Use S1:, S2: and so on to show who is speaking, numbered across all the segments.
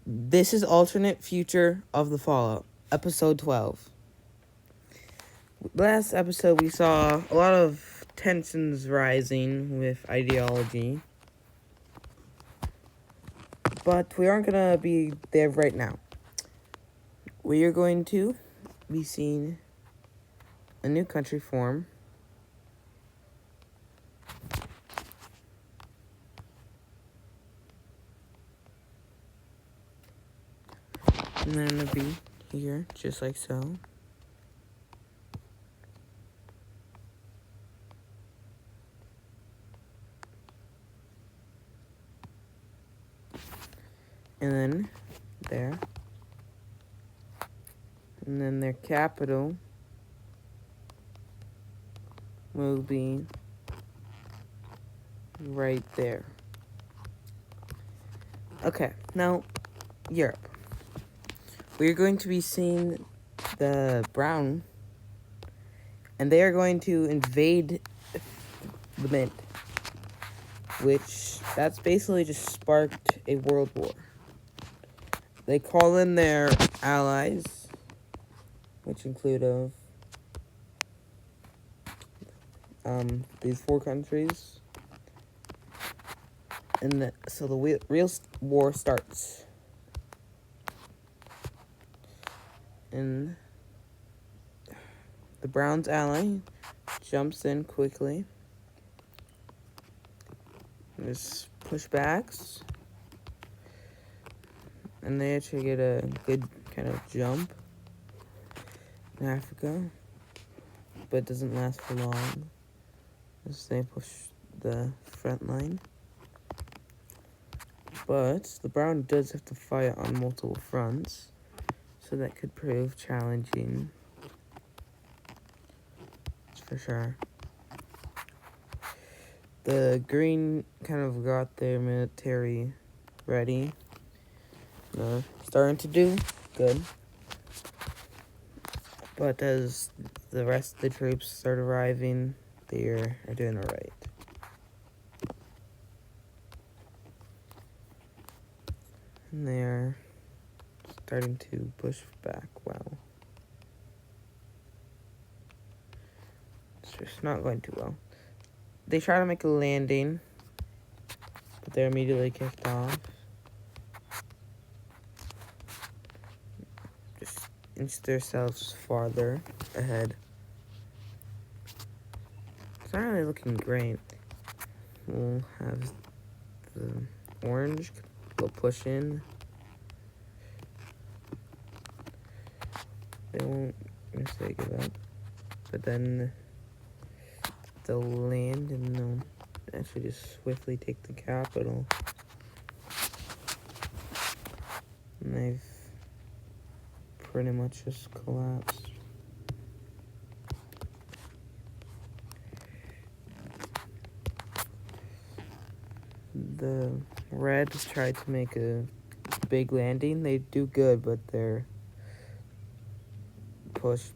S1: This is Alternate Future of the Fallout, episode 12. Last episode, we saw a lot of tensions rising with ideology. But we aren't going to be there right now. We are going to be seeing a new country form. And then it'll be here, just like so. And then there. And then their capital will be right there. Okay, now Europe. We're going to be seeing the Brown, and they are going to invade the Mint, which that's basically just sparked a world war. They call in their allies, which include these 4 countries, and so the real war starts. And the Browns' ally jumps in quickly. There's pushbacks, and they actually get a good kind of jump in Africa, but it doesn't last for long as they push the front line. But the Brown does have to fight on multiple fronts, so that could prove challenging. That's for sure. The Green kind of got their military ready. Starting to do good. But as the rest of the troops start arriving, they are doing alright. And they are starting to push back well. It's just not going too well. They try to make a landing, but they're immediately kicked off. Just inch themselves farther ahead. It's not really looking great. We'll have the orange go push in. They won't necessarily give up, but then they'll land and they'll actually just swiftly take the capital. And they've pretty much just collapsed. The Reds tried to make a big landing. They do good, but they're pushed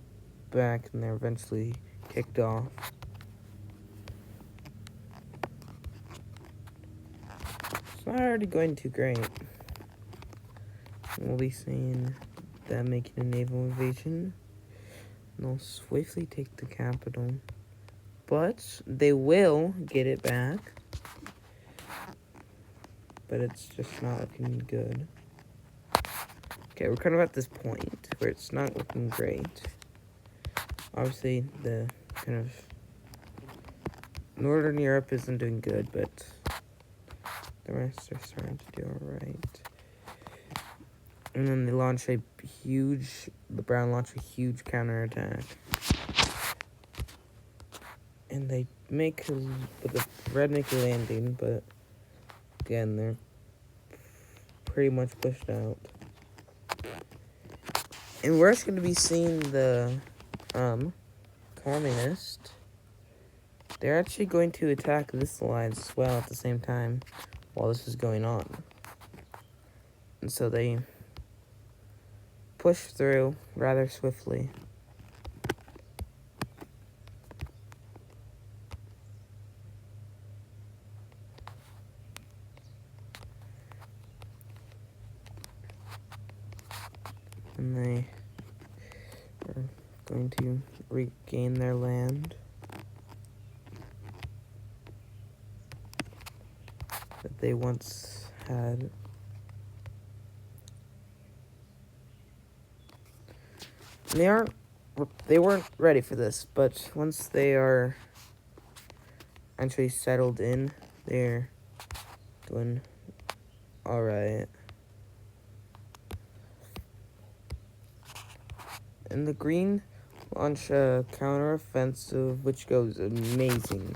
S1: back and they're eventually kicked off. It's not already going too great. We'll be seeing them making a naval invasion. And they'll swiftly take the capital. But they will get it back. But it's just not looking good. Okay, we're kind of at this point where it's not looking great. Obviously, the kind of Northern Europe isn't doing good, but the rest are starting to do alright. And then they launch the Brown launch a huge counterattack. And they the Red make a landing, but again, they're pretty much pushed out. And we're actually going to be seeing the communist. They're actually going to attack this alliance as well at the same time while this is going on. And so they push through rather swiftly. and they are going to regain their land that they once had. They weren't ready for this, but once they are actually settled in, they're doing alright. And the green launch a counter-offensive, which goes amazing.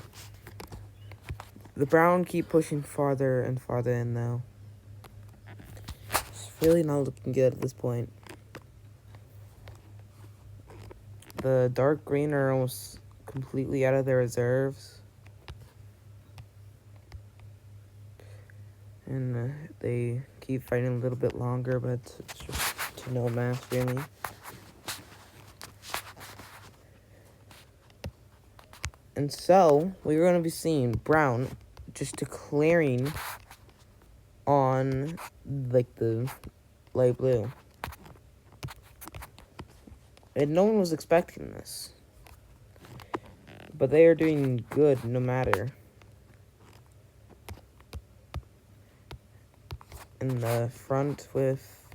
S1: The brown keep pushing farther and farther in now. It's really not looking good at this point. The dark green are almost completely out of their reserves. And they keep fighting a little bit longer, but it's just to no mass, really. And so, we're going to be seeing brown just declaring on, like, the light blue. And no one was expecting this. But they are doing good no matter. In the front with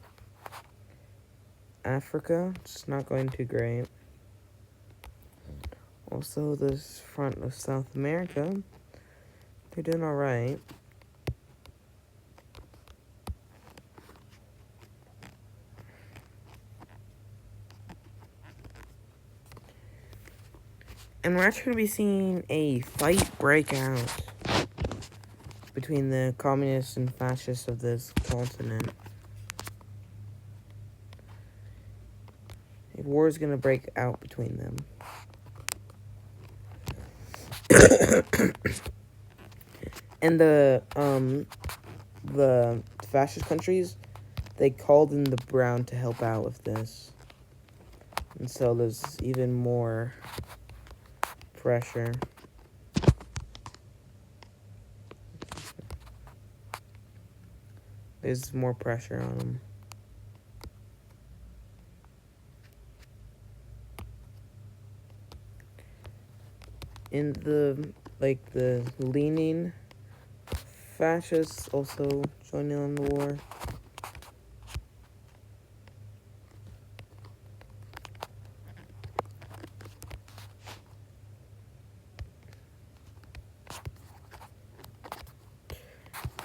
S1: Africa, it's not going too great. Also, this front of South America, they're doing alright. And we're actually going to be seeing a fight break out between the communists and fascists of this continent. A war is going to break out between them. And the fascist countries, they called in the brown to help out with this. And so there's even more pressure. There's more pressure on them. In the leaning fascists also joining on the war.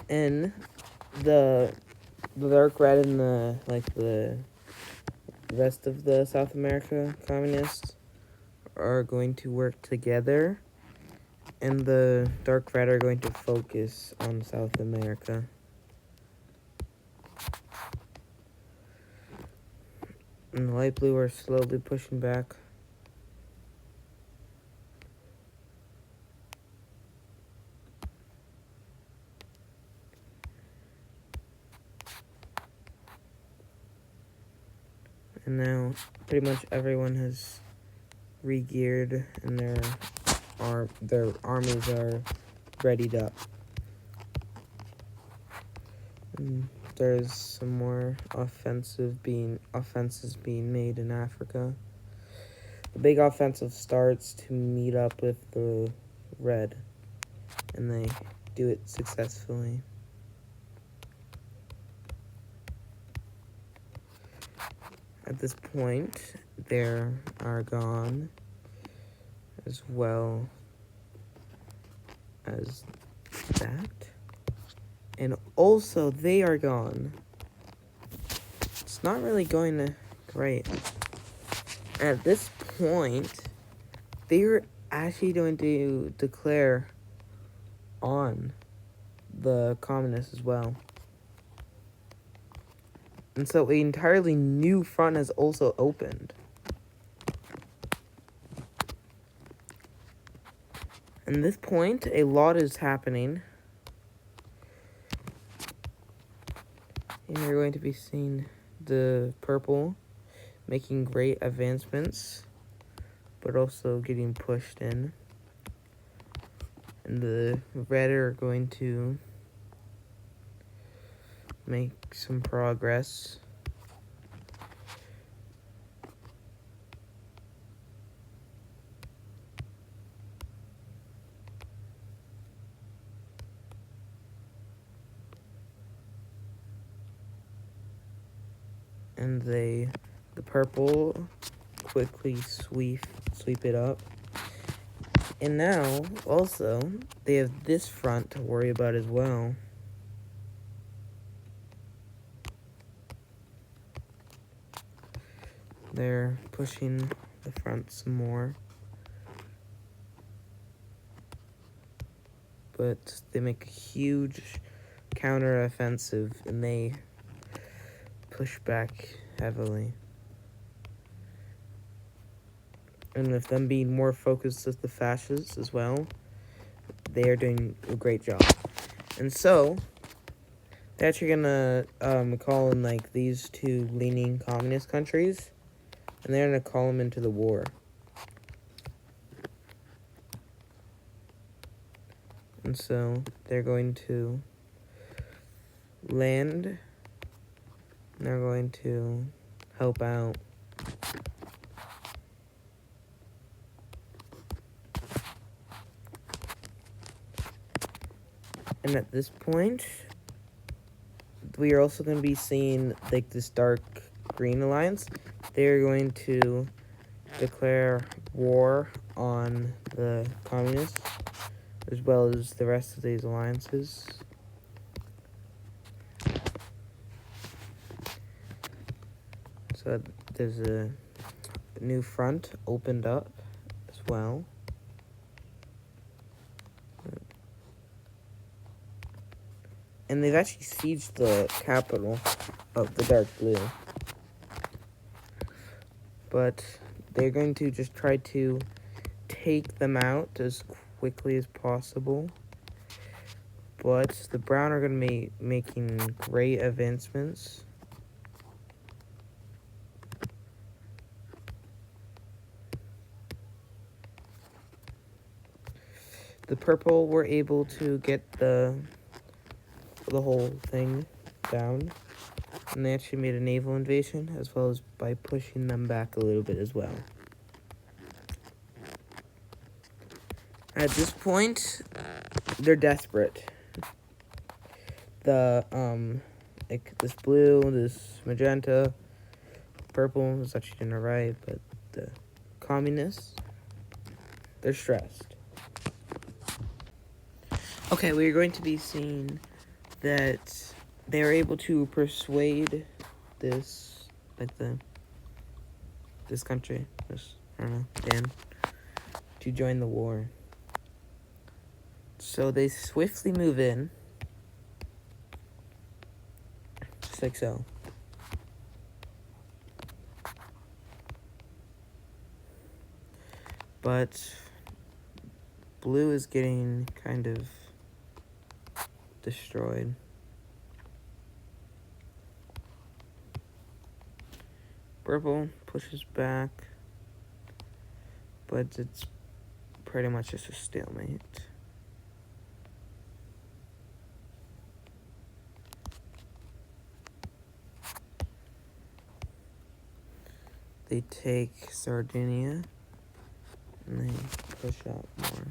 S1: And the dark red and the rest of the South America communists are going to work together, and the dark red are going to focus on South America. And the light blue are slowly pushing back. And now pretty much everyone has re-geared and their armies are readied up. And there's some more offenses being made in Africa. The big offensive starts to meet up with the red, and they do it successfully. At this point, they are gone, as well as that. And also, they are gone. It's not really going great. At this point, they're actually going to declare on the communists as well. And so an entirely new front has also opened. At this point, a lot is happening. And you're going to be seeing the purple making great advancements, but also getting pushed in. And the red are going to make some progress. and the purple quickly sweep it up. And now, also, they have this front to worry about as well. They're pushing the front some more. But they make a huge counter-offensive, and they push back heavily. And with them being more focused as the fascists as well, they are doing a great job. And so, they're actually gonna call in like these two leaning communist countries, and they're gonna call them into the war. And so they're going to land, and they're going to help out. And at this point, we are also going to be seeing like this dark green alliance. They're going to declare war on the communists, as well as the rest of these alliances. So there's a new front opened up as well. And they've actually sieged the capital of the dark blue. But they're going to just try to take them out as quickly as possible. But the brown are going to be making great advancements. The purple were able to get the whole thing down. And they actually made a naval invasion, as well as by pushing them back a little bit as well. At this point, they're desperate. The, like, this blue, this magenta, purple is actually didn't arrive, but the communists, they're stressed. Okay, we're going to be seeing that they're able to persuade this, like, this country, this, I don't know, Dan, to join the war. So they swiftly move in, just like so. But blue is getting kind of destroyed. Purple pushes back, but it's pretty much just a stalemate. They take Sardinia, and they push out more.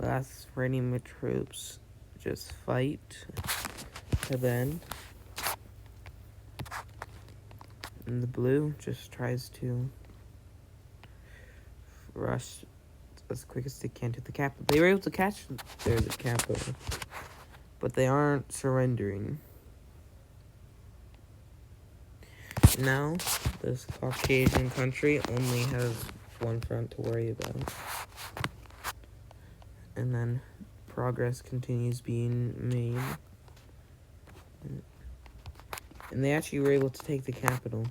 S1: Last remaining troops just fight to the end. And the blue just tries to rush as quick as they can to the capital. They were able to catch the capital, but they aren't surrendering. Now, this Caucasian country only has one front to worry about. And then progress continues being made. And they actually were able to take the capital.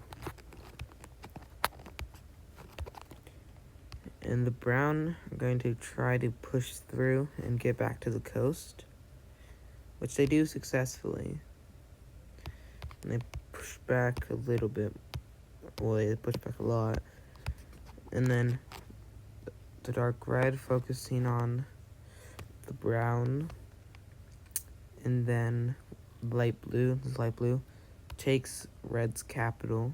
S1: And the brown are going to try to push through and get back to the coast, which they do successfully. And they push back a little bit. Well, they push back a lot. And then the dark red focusing on the brown. And then light blue, this light blue, takes red's capital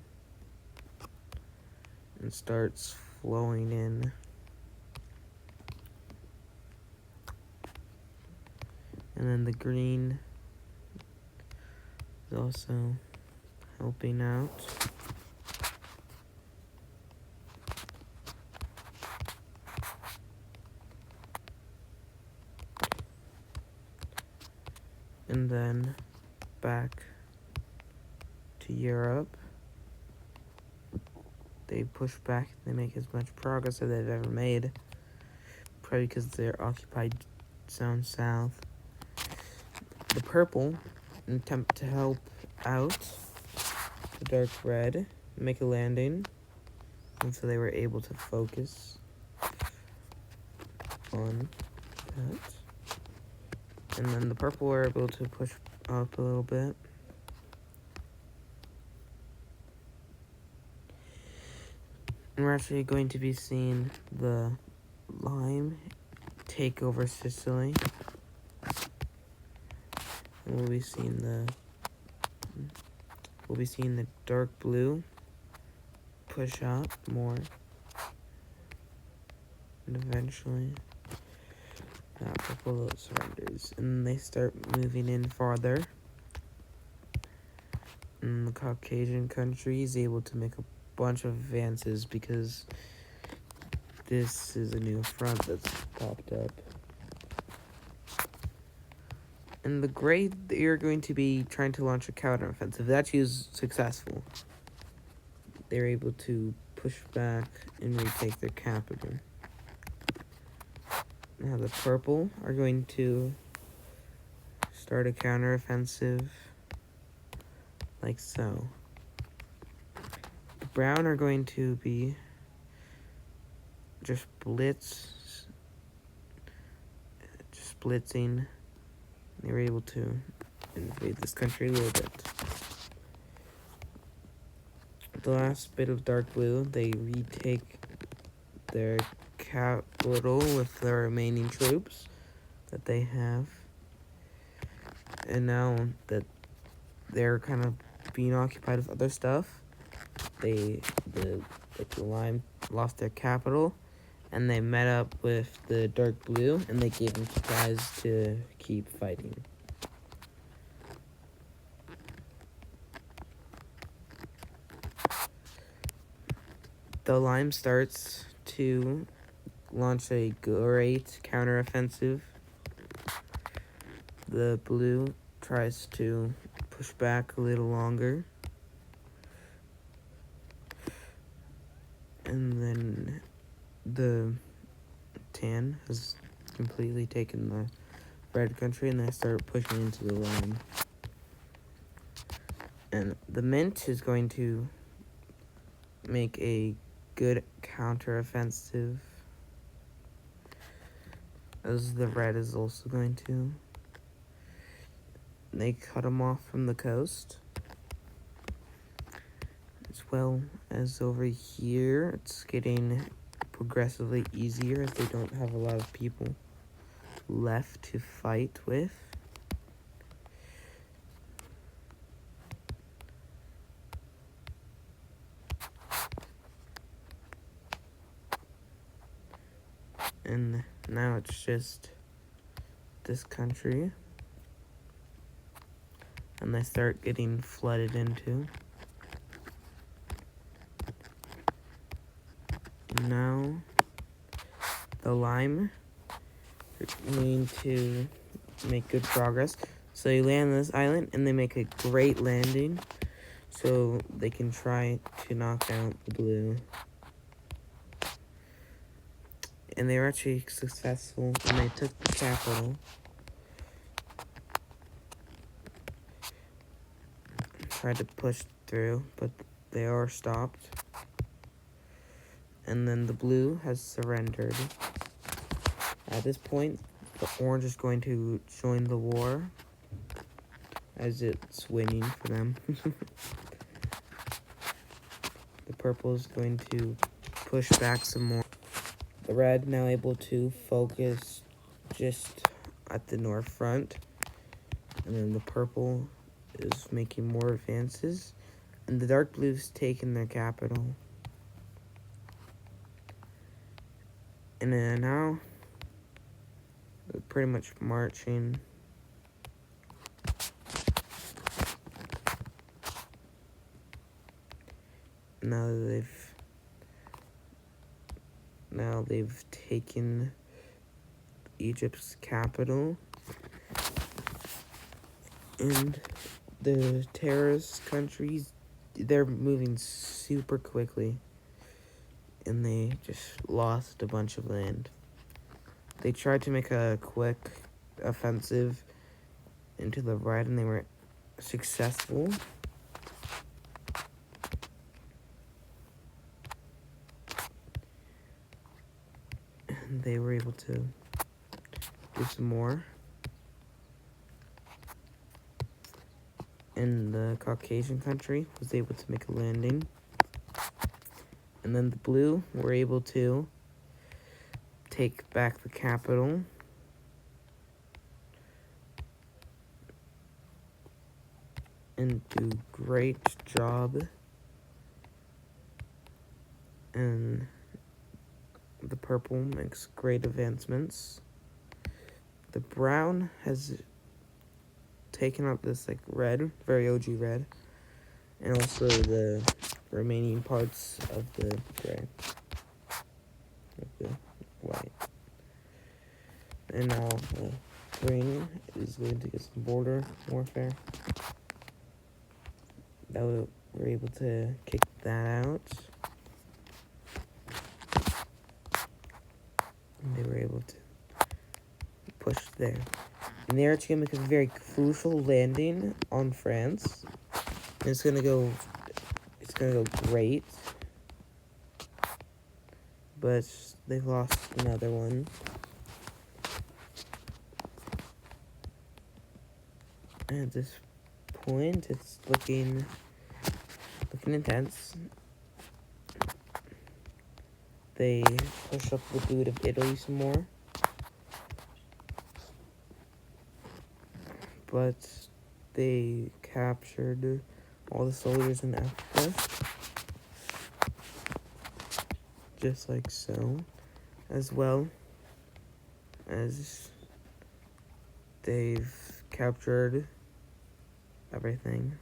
S1: and starts flowing in. And then the green is also helping out. And then back to Europe. They push back, they make as much progress as they've ever made. Probably because they're occupied down south. The purple attempt to help out the dark red, make a landing. And so they were able to focus on that. And then the purple were able to push up a little bit. And we're actually going to be seeing the lime take over Sicily. And we'll be seeing the dark blue push up more. And eventually that purple surrenders. And they start moving in farther. And the Caucasian country is able to make a bunch of advances because this is a new front that's popped up. And the gray, they're going to be trying to launch a counteroffensive. That is successful. They're able to push back and retake their capital. Now the purple are going to start a counteroffensive like so. The brown are going to be just blitzing. They were able to invade this country a little bit. The last bit of dark blue, they retake their capital with the remaining troops that they have. And now that they're kind of being occupied with other stuff, the lime lost their capital, and they met up with the dark blue, and they gave them supplies to keep fighting. The lime starts to launch a great counteroffensive. The blue tries to push back a little longer. And then the tan has completely taken the red country, and they start pushing into the lime. And the mint is going to make a good counteroffensive, as the red is also going to. They cut them off from the coast. As well as over here, it's getting progressively easier as they don't have a lot of people left to fight with. And now it's just this country. And they start getting flooded into. Now the lime are going to make good progress. So they land on this island, and they make a great landing so they can try to knock out the blue. And they were actually successful, and they took the capital. Tried to push through, but they are stopped. And then the blue has surrendered. At this point, the orange is going to join the war, as it's winning for them. The purple is going to push back some more. The red now able to focus just at the north front. And then the purple is making more advances. And the dark blue's taking their capital. And then now, they're pretty much marching now they've taken Egypt's capital, and the terrorist countries, they're moving super quickly, and they just lost a bunch of land. They tried to make a quick offensive into the right, and they were successful. And they were able to do some more. And the Caucasian country was able to make a landing. And then the blue were able to take back the capital. And do great job. And the purple makes great advancements. The brown has taken out this like red, very OG red, and also the remaining parts of the gray, of the white. And now the green is going to get some border warfare. That we're able to kick that out. And they were able to push there. And they're actually going to make a very crucial landing on France. And it's gonna go great. But they've lost another one. And at this point, it's looking intense. They push up the boot of Italy some more. But they captured all the soldiers in Africa. Just like so. As well as they've captured everything.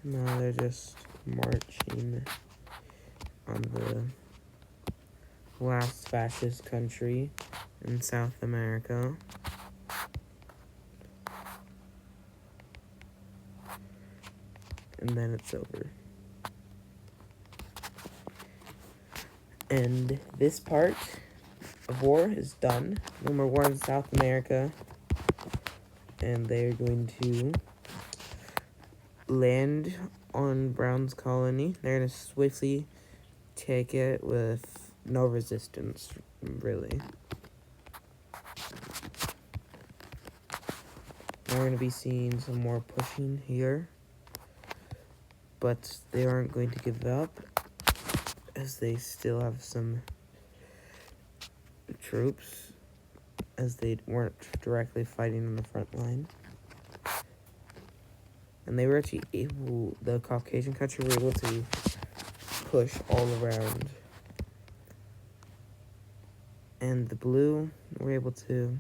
S1: Now they're just marching on the last fascist country in South America. And then it's over. And this part of war is done. No more war in South America. And they're going to land on Brown's colony. They're going to swiftly take it with no resistance, really. We're going to be seeing some more pushing here. But they aren't going to give up, as they still have some troops, as they weren't directly fighting on the front line. And they were actually able, the Caucasian country were able to push all around. And the blue were able to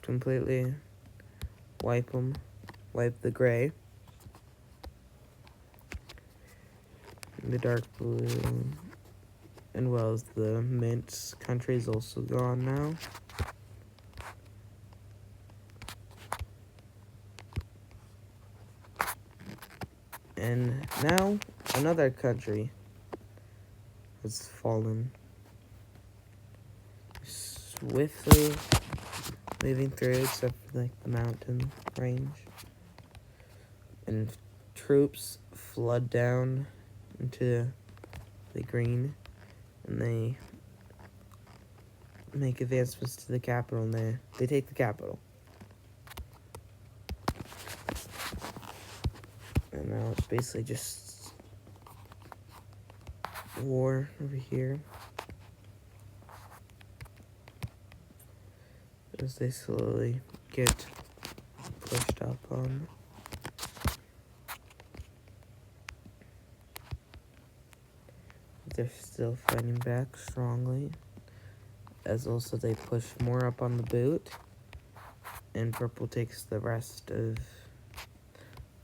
S1: completely wipe the gray. And the dark blue, and well as the mint country is also gone now. And now another country has fallen. Swiftly moving through, except for like the mountain range. And troops flood down into the green, and they make advancements to the capital, and they take the capital. And now it's basically just war over here. As they slowly get pushed up on. They're still fighting back strongly. As also they push more up on the boot. and purple takes the rest of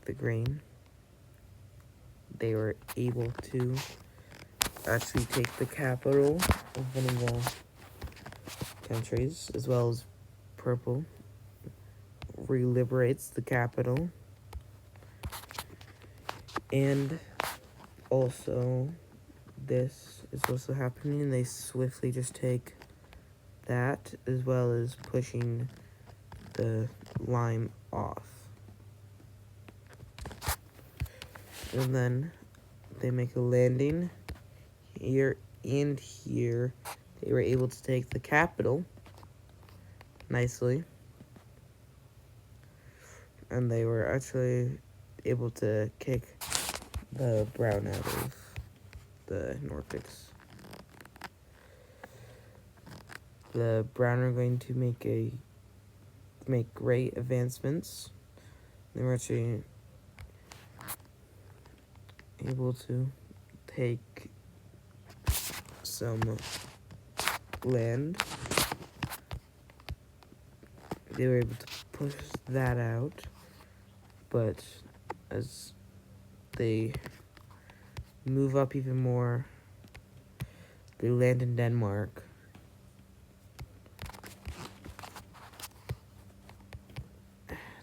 S1: the grain. They were able to actually take the capital of one of the countries, as well as purple reliberates the capital. And also, this is also happening. They swiftly just take that, as well as pushing the lime off. And then they make a landing here and here. They were able to take the capital nicely. And they were actually able to kick the brown out of the Norpix. The brown are going to make great advancements. They were actually able to take some land. They were able to push that out, but as they move up even more, they land in Denmark.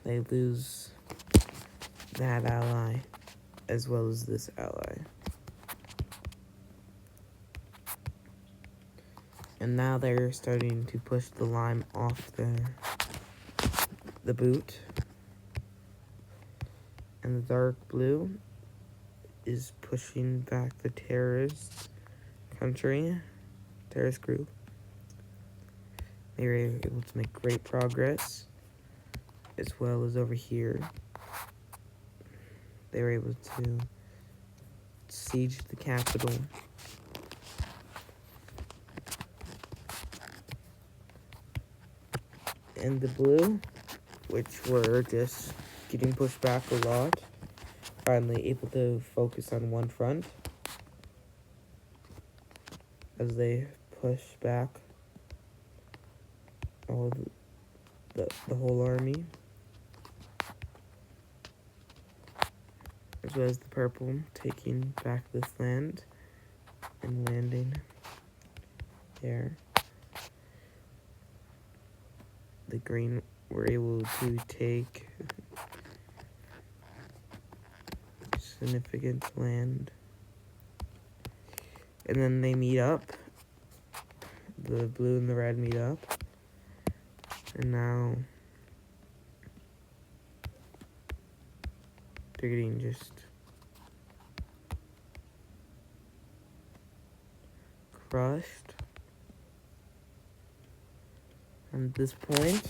S1: They lose that ally, as well as this ally. And now they're starting to push the lime off the boot. And the dark blue is pushing back the terrorist group. They were able to make great progress, as well as over here. They were able to siege the capital. And the blue, which were just getting pushed back a lot, finally able to focus on one front as they push back all the whole army, as well as the purple taking back this land and landing there. The green were able to take significant land, and then they meet up. The blue and the red meet up, and now they're getting just crushed. And at this point,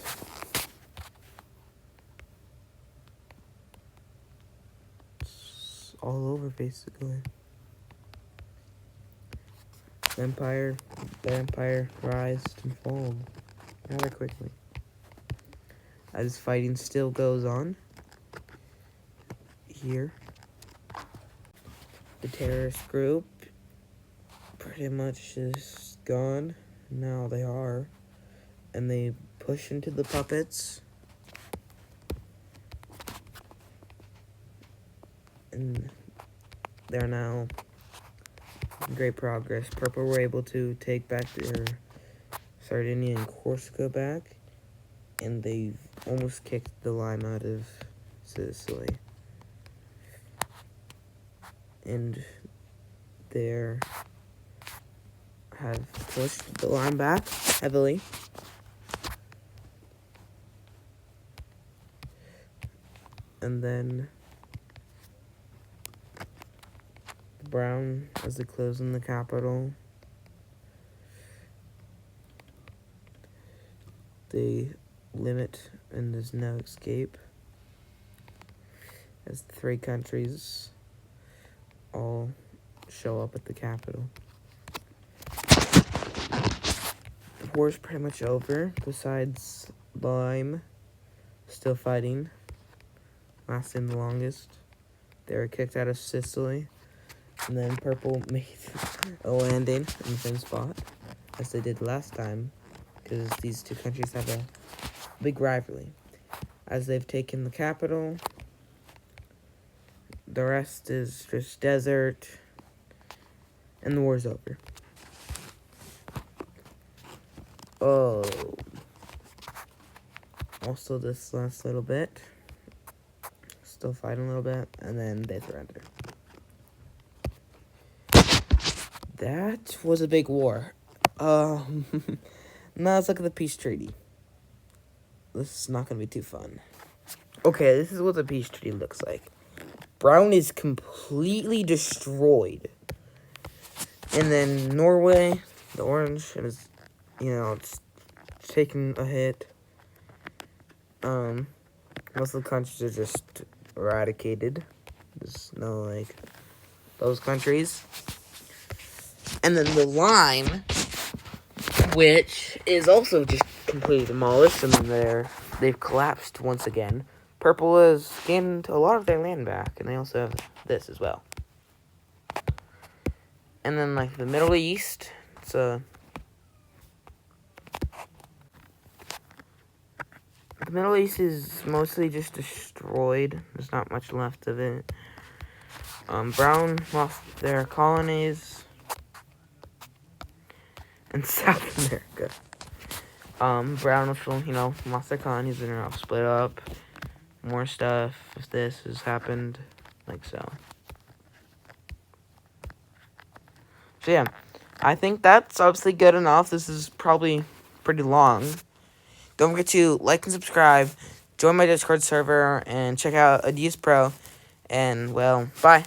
S1: it's all over basically. The empire rised and fall rather quickly, as fighting still goes on here. The terrorist group pretty much is gone. Now they are. And they push into the puppets. And they're now in great progress. Purple were able to take back their Sardinia and Corsica back. And they've almost kicked the lime out of Sicily. And they have pushed the lime back heavily. And then brown, as they close in the capital, they limit and there's no escape, as the three countries all show up at the capital. The war is pretty much over, besides lime still fighting, lasting the longest. They were kicked out of Sicily, and then purple made a landing in the same spot as they did last time, because these two countries have a big rivalry. as they've taken the capital. The rest is just desert, and the war's over. Oh. Also, this last little bit. Still fighting a little bit, and then they surrender. That was a big war. Now let's look at the peace treaty. This is not going to be too fun. Okay, this is what the peace treaty looks like. Brown is completely destroyed. And then Norway, the orange, is, it's taking a hit. Most of the countries are just eradicated. There's no, those countries. And then the lime, which is also just completely demolished, and then they've collapsed once again. Purple has gained a lot of their land back, and they also have this as well. And then, the Middle East, the Middle East is mostly just destroyed. There's not much left of it. Brown lost their colonies in South America. Brown also, lost their colonies and are all split up. More stuff if this has happened, like so. So yeah, I think that's obviously good enough. This is probably pretty long. Don't forget to like and subscribe, join my Discord server, and check out Adidas Pro. And, well, bye.